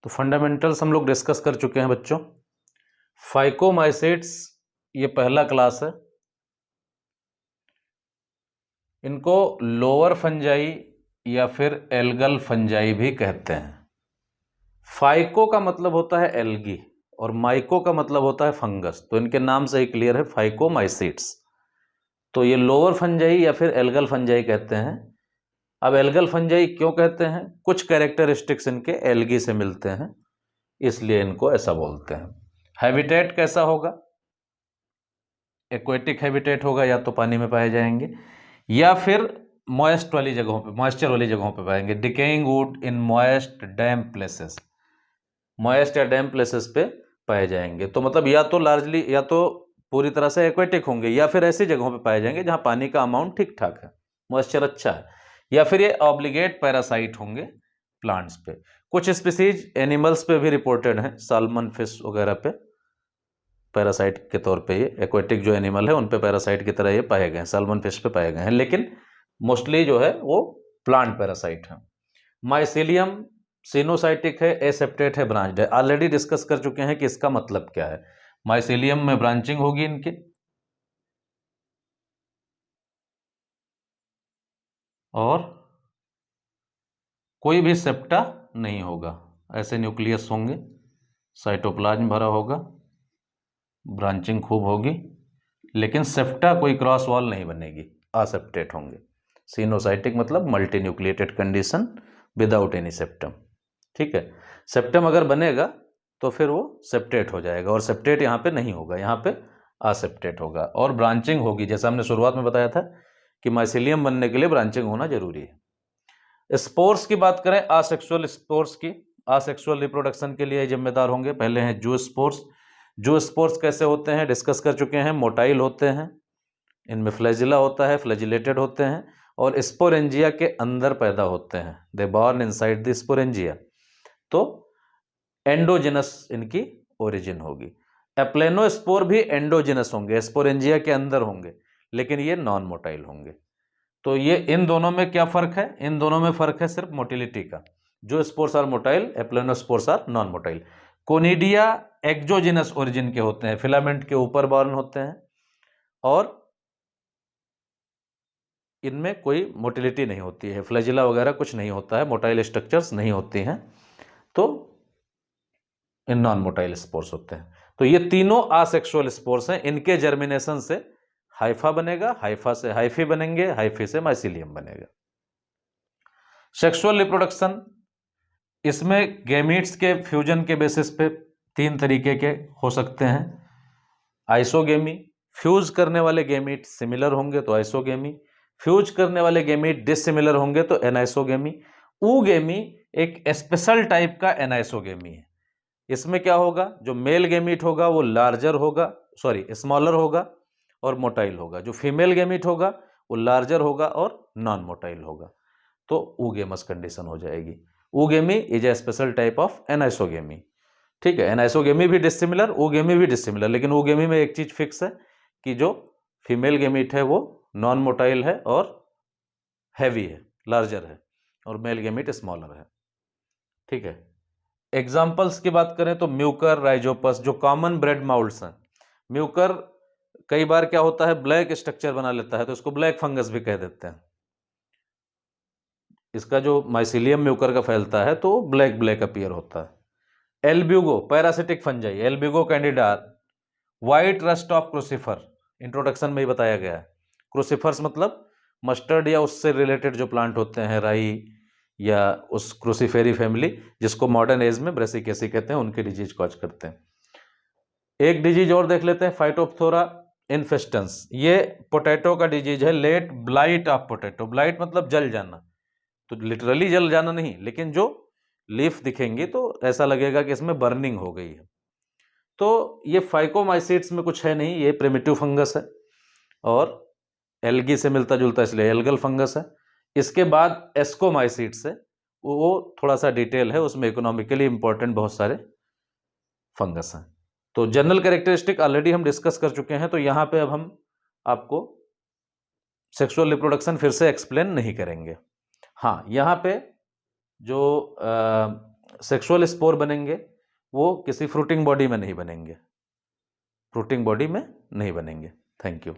तो फंडामेंटल्स हम लोग डिस्कस कर चुके हैं बच्चों। फाइकोमाइसेट्स ये पहला क्लास है। इनको लोअर फंजाई या फिर एल्गल फंजाई भी कहते हैं। फाइको का मतलब होता है एल्गी और माइको का मतलब होता है फंगस, तो इनके नाम से ही क्लियर है फाइकोमाइसेट्स। तो ये लोअर फंजाई या फिर एल्गल फंजाई कहते हैं। अब एल्गल फंजाई क्यों कहते हैं? कुछ कैरेक्टरिस्टिक्स इनके एल्गी से मिलते हैं, इसलिए इनको ऐसा बोलते हैं। हैबिटेट कैसा होगा? एक्वेटिक हैबिटेट होगा, या तो पानी में पाए जाएंगे या फिर मॉइस्ट वाली जगहों पे, मॉइस्चर वाली जगहों पे पाएंगे। Decaying would in moist damp places, moist या डैम्प प्लेसेस पे पाए जाएंगे। तो मतलब या तो लार्जली, या तो पूरी तरह से एक्वेटिक होंगे, या फिर ऐसी जगहों पे पाए जाएंगे जहां पानी का अमाउंट ठीक ठाक है, मॉइस्चर अच्छा है, या फिर ये ऑब्लिगेट पैरासाइट होंगे प्लांट्स पे। कुछ स्पीसीज एनिमल्स पे भी रिपोर्टेड हैं, साल्मन फिश वगैरह पे पैरासाइट के तौर पे, ये एक्वेटिक जो एनिमल है उन पे पैरासाइट की तरह ये पाए गए हैं, साल्मन फिश पे पाए गए हैं, लेकिन मोस्टली जो है वो प्लांट पैरासाइट है। माइसीलियम सिनोसाइटिक है, एसेप्टेट है, ब्रांच्ड है। ऑलरेडी डिस्कस कर चुके हैं कि इसका मतलब क्या है। माइसीलियम में ब्रांचिंग होगी इनकी, और कोई भी सेप्टा नहीं होगा, ऐसे न्यूक्लियस होंगे, साइटोप्लाज्म भरा होगा, ब्रांचिंग खूब होगी, लेकिन सेप्टा कोई क्रॉस वॉल नहीं बनेगी, असेप्टेट होंगे। सिनोसाइटिक मतलब multi nucleated condition without any septum. ठीक है, सेप्टम अगर बनेगा तो फिर वो सेप्टेट हो जाएगा, और सेप्टेट यहाँ पे नहीं होगा, यहाँ पे असेप्टेट होगा। और ब्रांचिंग होगी, जैसा हमने शुरुआत में बताया था कि माइसीलियम बनने के लिए ब्रांचिंग होना जरूरी है। स्पोर्स की बात करें, आसेक्सुअल स्पोर्स की, आसेक्सुअल रिप्रोडक्शन के लिए जिम्मेदार होंगे। पहले हैं जू स्पोर्स। जू स्पोर्स कैसे होते हैं डिस्कस कर चुके हैं। मोटाइल होते हैं, इनमें फ्लैजिला होता है, फ्लैजिलेटेड होते हैं, और स्पोरेंजिया के अंदर पैदा होते हैं। दे बॉर्न इनसाइड द स्पोरेंजिया। तो एंडोजिनस इनकी ओरिजिन होगी। एप्लेनोस्पोर भी एंडोजिनस होंगे, स्पोरेंजिया के अंदर होंगे, लेकिन ये नॉन मोटाइल होंगे। तो ये इन दोनों में क्या फर्क है? इन दोनों में फर्क है सिर्फ मोटिलिटी का। जो spores are motile, aplanospores are non motile. Conidia exogenous origin के होते हैं, फिलामेंट के ऊपर बॉर्न होते हैं, और इनमें कोई मोटिलिटी नहीं होती है, फ्लैजिला वगैरह कुछ नहीं होता है, मोटाइल स्ट्रक्चर्स नहीं होती हैं, तो इन नॉन मोटाइल स्पोर्स होते हैं। तो ये तीनों आसेक्सुअल स्पोर्स हैं। इनके जर्मिनेशन से हाइफा बनेगा, हाइफा से हाइफी बनेंगे, हाइफी से माइसीलियम बनेगा। सेक्सुअल रिप्रोडक्शन, इसमें गैमीट्स के फ्यूजन के बेसिस पे तीन तरीके के हो सकते हैं। आइसोगेमी, फ्यूज करने वाले गैमीट सिमिलर होंगे तो आइसोगेमी, फ्यूज करने वाले गैमीट डिसिमिलर होंगे तो एनाइसोगेमी। ऊगेमी एक स्पेशल टाइप का एनाइसोगेमी है। इसमें क्या होगा, जो मेल गैमीट होगा वो लार्जर होगा, सॉरी स्मॉलर होगा और मोटाइल होगा। जो फीमेल गैमीट होगा वो लार्जर होगा और नॉन मोटाइल होगा, तो ऊगेमस कंडीशन हो जाएगी। Oogamy is a special type of anisogamy. ठीक है, एनाइसोगेमी भी डिसिमिलर, ऊगेमी भी डिसिमिलर, लेकिन ऊगेमी में एक चीज फिक्स है कि जो फीमेल गैमीट है वो नॉन मोटाइल है और हैवी है, लार्जर है, और मेल गैमीट स्मॉलर है। ठीक है, एग्जाम्पल्स की बात करें तो म्यूकर, राइजोपस, जो कॉमन ब्रेड माउल्ट्स हैं। म्यूकर कई बार क्या होता है, ब्लैक स्ट्रक्चर बना लेता है, तो इसको ब्लैक फंगस भी कह देते हैं। इसका जो माइसीलियम म्यूकर का फैलता है तो ब्लैक ब्लैक अपीयर होता है। Albugo parasitic fungi, Albugo candida, white rust of crucifer, introduction में ही बताया गया है। क्रूसिफर्स मतलब मस्टर्ड या उससे रिलेटेड जो प्लांट होते हैं, राई या उस क्रूसिफेरी फैमिली, जिसको मॉडर्न एज में ब्रेसिकेसी कहते हैं, उनके डिजीज कॉज करते हैं। एक डिजीज और देख लेते हैं, फाइटोप्थोरा इन्फेस्टेंस। ये पोटैटो का डिजीज है, late blight of potato. Blight मतलब जल जाना, तो लिटरली जल जाना नहीं, लेकिन जो लीफ दिखेंगी तो ऐसा लगेगा कि इसमें बर्निंग हो गई है। तो ये फाइकोमाइसीट्स में कुछ है नहीं, ये प्रिमिटिव फंगस है और एल्गी से मिलता जुलता, इसलिए एल्गल फंगस है। इसके बाद एस्कोमाइसीट्स है, वो थोड़ा सा डिटेल है, उसमें इकोनॉमिकली इंपॉर्टेंट बहुत सारे फंगस हैं। तो जनरल कैरेक्टरिस्टिक ऑलरेडी हम डिस्कस कर चुके हैं, तो यहाँ पे अब हम आपको सेक्सुअल रिप्रोडक्शन फिर से एक्सप्लेन नहीं करेंगे। हाँ, यहाँ पे जो सेक्सुअल स्पोर बनेंगे वो किसी फ्रूटिंग बॉडी में नहीं बनेंगे, फ्रूटिंग बॉडी में नहीं बनेंगे। Thank you.